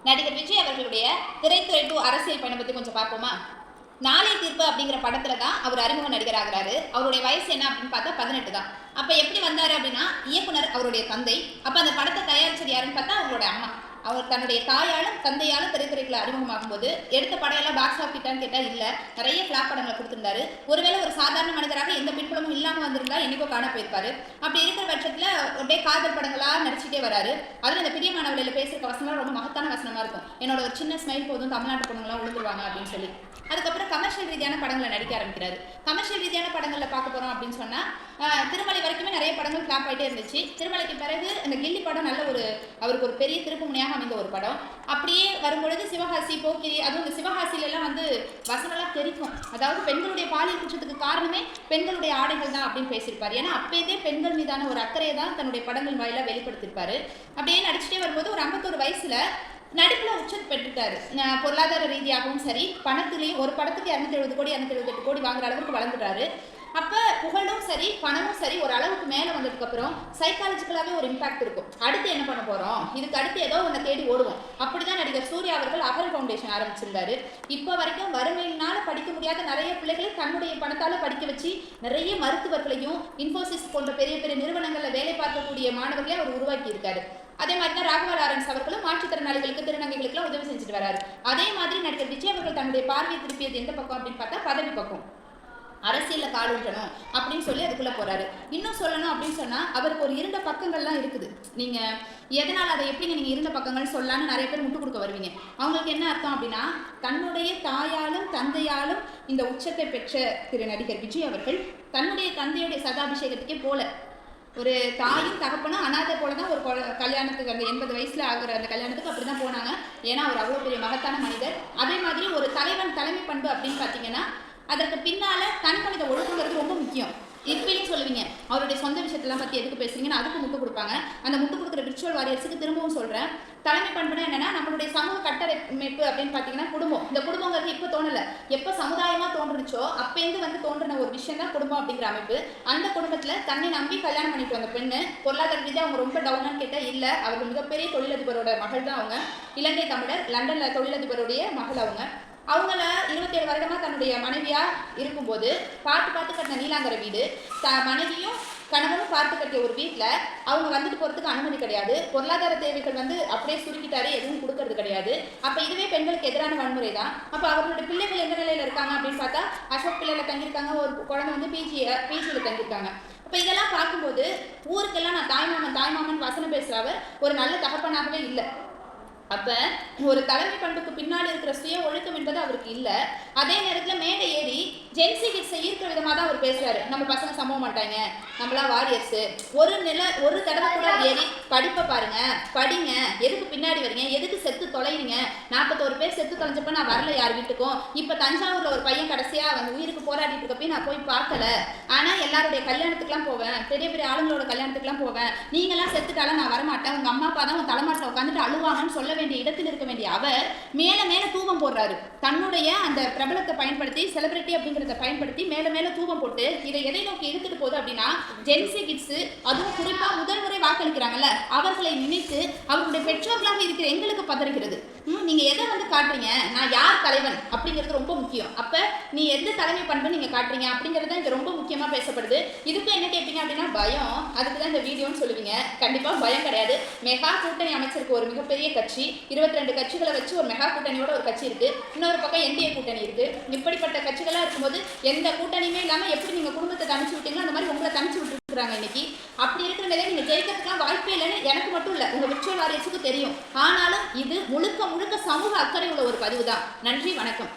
நடிகர் விஜய் அவர்களுடைய திரைத்துறை டு அரசியல் பயணம் பற்றி கொஞ்சம் பார்ப்போமா. நாளை தீர்ப்பு அப்படிங்கிற படத்துல தான் அவர் அறிமுக நடிகர் ஆகிறாரு. அவருடைய வயசு என்ன அப்படின்னு பார்த்தா 18 தான். அப்ப எப்படி வந்தாரு அப்படின்னா, இயக்குனர் அவருடைய தந்தை. அப்ப அந்த படத்தை தயாரிச்சது யாருன்னு பார்த்தா அவருடைய அம்மா. அவர் தன்னுடைய தாயாலும் தந்தையாலும் திரைத்துறைக்குள்ள அறிமுகமாகும் போது எடுத்த படம் எல்லாம் பாக்ஸ் ஆஃபிட்டான்னு கேட்டா இல்ல, நிறைய ஃபிளாப் படங்களை கொடுத்திருந்தாரு. ஒருவேளை ஒரு சாதாரண மனிதராக எந்த பின்புலமும் இல்லாம வந்திருந்தா என்னைக்கோ காண போயிருப்பாரு. அப்படி இருக்கிற பட்சத்துல அப்படியே காதல் படங்களா நடிச்சுட்டே வராரு. அதுல இந்த பிரியமானவளையில பேசுற வசனம் ரொம்ப மகத்தான வசனமா இருக்கும். என்னோட ஒரு சின்ன ஸ்மைல் போதும் தமிழ்நாட்டு பொண்ணுங்களாம் விழுந்துருவாங்க அப்படின்னு சொல்லி. அதுக்கப்புறம் கமர்ஷியல் ரீதியான படங்களை நடிக்க ஆரம்பிக்கிறாரு. கமர்ஷியல் ரீதியான படங்கள்ல பார்க்க போறோம் அப்படின்னு சொன்னா, திருமலை வரைக்குமே நிறைய படங்கள் ஃபிளாப் ஆகிட்டே இருந்துச்சு. திருமலைக்கு பிறகு இந்த கில்லி படம் நல்ல ஒரு அவருக்கு ஒரு பெரிய திருப்பு முனையாக அமைந்த ஒரு படம். அப்படியே வரும்பொழுது சிவகாசி, போக்கிரி, அதுவும் இந்த சிவகாசில எல்லாம் வந்து வசனம்லாம் தெரிக்கும். அதாவது பெண்களுடைய பாலியல் குற்றத்துக்கு காரணமே பெண்களுடைய ஆடைகள் தான் அப்படின்னு பேசியிருப்பாரு. ஏன்னா அப்பேதே பெண்கள் மீதான ஒரு அக்கறையை தான் தன்னுடைய படங்கள் வாயிலா வெளிப்படுத்திருப்பாரு. அப்படியே நடிச்சுட்டே வரும்போது ஒரு 51 வயசுல நடிப்புல உச்சம் பெற்றுட்டாரு. பொருளாதார ரீதியாகவும் சரி, பணத்திலையும் ஒரு படத்துக்கு 270 கோடி 278 கோடி வாங்குற அளவுக்கு வளர்ந்துட்டாரு. அப்ப புகழும் சரி, பணமும் சரி ஒரு அளவுக்கு மேல வந்ததுக்கு அப்புறம் சைக்காலஜிக்கலாவே ஒரு இம்பாக்ட் இருக்கும். அடுத்து என்ன பண்ண போறோம், இதுக்கு அடுத்து ஏதோ ஒன்றை தேடி ஓடுவோம். அப்படிதான் நடிகர் சூர்யா அவர்கள் அகல் ஃபவுண்டேஷன் ஆரம்பிச்சிருந்தாரு. இப்ப வரைக்கும் வறுமையினால படிக்க முடியாத நிறைய பிள்ளைகளை தன்னுடைய பணத்தால படிக்க வச்சு நிறைய மருத்துவர்களையும் இன்ஃபோசிஸ் போன்ற பெரிய பெரிய நிறுவனங்கள்ல வேலை பார்க்கக்கூடிய மாணவர்களே அவர் உருவாக்கி இருக்காரு. அதே மாதிரி தான் ராகவா லாரன்ஸ் அவர்களும் மாற்றுத்திறனாளிகளுக்கு, திருநங்கைகளுக்குலாம் உதவி செஞ்சுட்டு வராரு. அதே மாதிரி நடிகர் விஜய் அவர்கள் தன்னுடைய பார்வையை திருப்பியது எந்த பக்கம் அப்படின்னு பார்த்தா பதவி பக்கம். அரசியல்ல கால் ஊற்றணும் அப்படின்னு சொல்லி அதுக்குள்ள போறாரு. இன்னும் சொல்லணும் அப்படின்னு சொன்னா அவருக்கு ஒரு இருண்ட பக்கங்கள்லாம் இருக்குது. நீங்க எதனால அதை எப்படிங்க நீங்க இருண்ட பக்கங்கள் சொல்லலாம்னு நிறைய பேர் முட்டு கொடுக்க வருவீங்க. அவங்களுக்கு என்ன அர்த்தம் அப்படின்னா, தன்னுடைய தாயாலும் தந்தையாலும் இந்த உச்சத்தை பெற்ற திரு நடிகர் விஜய் அவர்கள் தன்னுடைய தந்தையுடைய சதாபிஷேகத்துக்கே போல. ஒரு தாயும் தகப்பனும் அனாதை போலதான் ஒரு கல்யாணத்துக்கு அந்த 80 வயசுல ஆகுற அந்த கல்யாணத்துக்கு அப்படிதான் போனாங்க. ஏன்னா அவர் அவ்வளவு பெரிய மகத்தான மனிதர். அதே மாதிரி ஒரு தலைவன் தலைமை பண்பு அப்படின்னு பாத்தீங்கன்னா அதற்கு பின்னால தனி மனித ஒழுங்குங்கிறது ரொம்ப முக்கியம். இப்பயும் சொல்லுவீங்க அவருடைய சொந்த விஷயத்தெல்லாம் பத்தி எதுக்கு பேசுறீங்கன்னு அதுக்கு முட்டு கொடுப்பாங்க. அந்த முட்டு கொடுக்குற விர்ச்சுவல் வாரியர்ஸுக்கு திரும்பவும் சொல்றேன், தலைமை பண்புனா என்னன்னா நம்மளுடைய சமூக கட்டமைப்பு அப்படின்னு பாத்தீங்கன்னா குடும்பம். இந்த குடும்பங்கிறது இப்ப தோணல, எப்ப சமுதாயமா தோன்றுச்சோ அப்பேந்து வந்து தோன்றின ஒரு விஷயம் தான் குடும்பம் அப்படிங்கிற அமைப்பு. அந்த குடும்பத்துல தன்னை நம்பி கல்யாணம் பண்ணிட்டு வந்த பெண்ணு பொருளாதார ரீதியா அவங்க ரொம்ப டவுனான்னு கேட்டா இல்ல, அவர்கள் மிகப்பெரிய தொழிலதிபரோட மகள் தான் அவங்க. இலங்கை தமிழர், லண்டன்ல தொழிலதிபருடைய மகள் அவங்க. அவங்கள 27 வருடமா தன்னுடைய மனைவியா இருக்கும்போது பார்த்து கட்டின நீலாங்கர வீடு, மனைவியும் கணவனும் பார்த்து கட்டிய ஒரு வீட்டில் அவங்க வந்துட்டு போகிறதுக்கு அனுமதி கிடையாது. பொருளாதார தேவைகள் வந்து அப்படியே சுருக்கிட்டாரு, எதுவும் கொடுக்கறது கிடையாது. அப்போ இதுவே பெண்களுக்கு எதிரான வன்முறை தான். அப்போ அவர்களுடைய பிள்ளைகள் எந்த நிலையில் இருக்காங்க அப்படின்னு பார்த்தா அசோக் பிள்ளையில தங்கியிருக்காங்க, ஒரு குழந்தை வந்து பிஜியில் தங்கியிருக்காங்க. அப்போ இதெல்லாம் பார்க்கும்போது ஊருக்கெல்லாம் நான் தாய்மாமன் வசனம் பேசுகிறவர் ஒரு நல்ல தகப்பனாகவே இல்லை. அப்ப ஒரு தலைமை பண்புக்கு பின்னாடி இருக்கிற சுய ஒழுக்கம் என்பது அவருக்கு இல்ல. அதே நேரத்துல மேடை ஏறி ஜென்சி கிட்ஸை ஈர்க்கிற விதமா தான் அவர் பேசுறாரு. நம்ம பசங்க சம்பவ மாட்டாங்க, நம்மளாம் வாரியர்ஸ். ஒரு தடவை கூட ஏறி படிப்பை பாருங்க, படிங்க, எதுக்கு பின்னாடி வரீங்க, எதுக்கு செத்து தொலைறீங்க, 41 பேர் செத்து தொலைஞ்சப்ப நான் வரல யார் வீட்டுக்கும். இப்ப தஞ்சாவூர்ல ஒரு பையன் கடைசியா வந்து உயிருக்கு போராடிட்டு இருக்கப்ப நான் போய் பார்க்கல, ஆனா எல்லாருடைய கல்யாணத்துக்குலாம் போவேன், பெரிய பெரிய ஆளுங்களோட கல்யாணத்துக்குலாம் போவேன். நீங்களாம் செத்துட்டாலும் நான் வரமாட்டேன், உங்க அம்மா அப்பா தான் உங்க தலைமாட்டில் உட்காந்துட்டு அழுவாங்கன்னு சொல்ல வேண்டிய இடத்தில் இருக்க வேண்டிய அவர் மேல தூபம் போடுறாரு. தன்னுடைய அந்த பிரபலத்தை பயன்படுத்தி, செலிபிரிட்டி அப்படிங்கிறத பயன்படுத்தி மேல தூபம் போட்டு இதை எதை நோக்கி இழுத்துட்டு போகுது அப்படின்னா, ஜென்சி கிட்ஸ், அதுவும் குறிப்பா முதல் முறை வாக்களிக்கிறாங்கல்ல அவர்களை நினைத்து அவர்களுடைய பெற்றோர்களாக இருக்கிற எங்களுக்கு பதறுகிறது. நீங்க எதை வந்து காட்டுறீங்க, நான் யார் தலைவன் அப்படிங்கிறது ரொம்ப முக்கியம். அப்ப நீ எந்த தலைமை பண்பு நீங்க காட்டுறீங்க அப்படிங்கிறது இங்க ரொம்ப முக்கியமா பேசப்படுது. இதுக்கு என்ன கேட்பீங்க அப்படின்னா பயம். அதுக்கு தான் இந்த வீடியோன்னு சொல்லுவீங்க. கண்டிப்பா பயம் கிடையாது. மெகா கூட்டணி அமைச்சிருக்க ஒரு மிகப்பெரிய கட்சி, 22 கட்சிகளை வச்சு ஒரு மெகா கூட்டணியோட ஒரு கட்சி இருக்கு. இன்னொரு பக்கம் என்டிஏ கூட்டணி இருக்கு. இப்படிப்பட்ட கட்சிகளா இருக்கும்போது எந்த கூட்டணியுமே இல்லாம எப்படி நீங்க குடும்பத்தை தனிச்சு விட்டீங்களோ அந்த மாதிரி உங்களை தனிச்சு விட்டுருக்காங்க இன்னைக்கு. அப்படி இருக்கிற நிலையை நீங்க ஜெயிக்கிறதுக்குலாம் வாய்ப்பே இல்லைன்னு எனக்கு மட்டும் இல்ல, உங்க விர்ச்சுவல் வாரியர்ஸுக்கு தெரியும். ஆனாலும் இது முழுக்க சமூக அக்கறை உள்ள ஒரு பதிவு தான். நன்றி, வணக்கம்.